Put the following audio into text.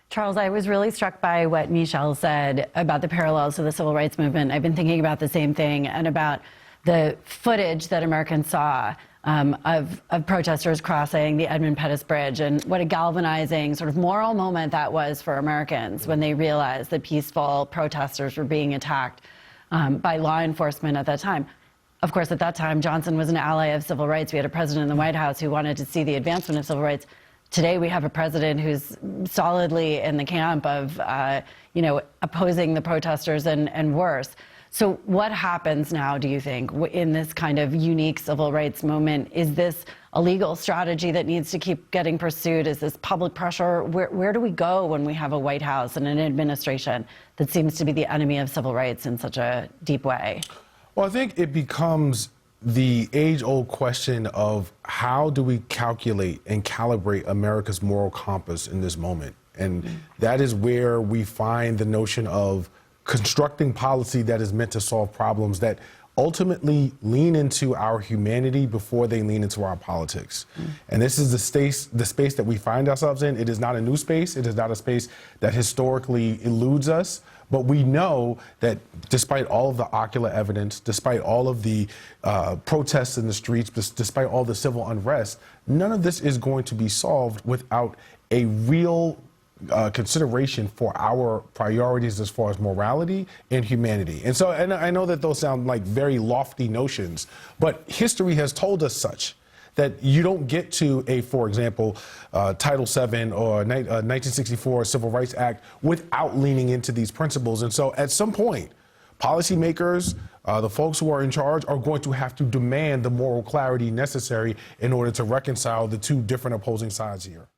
Charles, I was really struck by what Michelle said about the parallels to the civil rights movement. I've been thinking about the same thing and about the footage that Americans saw of protesters crossing the Edmund Pettus Bridge, and what a galvanizing sort of moral moment that was for Americans when they realized that peaceful protesters were being attacked by law enforcement at that time. Of course, at that time, Johnson was an ally of civil rights. We had a president in the White House who wanted to see the advancement of civil rights. Today, we have a president who's solidly in the camp of, opposing the protesters and worse. So what happens now, do you think, in this kind of unique civil rights moment? Is this a legal strategy that needs to keep getting pursued? Is this public pressure? Where do we go when we have a White House and an administration that seems to be the enemy of civil rights in such a deep way? Well, I think it becomes the age-old question of how do we calculate and calibrate America's moral compass in this moment? And that is where we find the notion of constructing policy that is meant to solve problems that ultimately lean into our humanity before they lean into our politics. And this is the space that we find ourselves in. It is not a new space. It is not a space that historically eludes us. But we know that despite all of the ocular evidence, despite all of the protests in the streets, despite all the civil unrest, none of this is going to be solved without a real consideration for our priorities as far as morality and humanity. And so, and I know that those sound like very lofty notions, but history has told us such, that you don't get to for example, Title VII or 1964 Civil Rights Act without leaning into these principles. And so at some point, policymakers, the folks who are in charge, are going to have to demand the moral clarity necessary in order to reconcile the two different opposing sides here.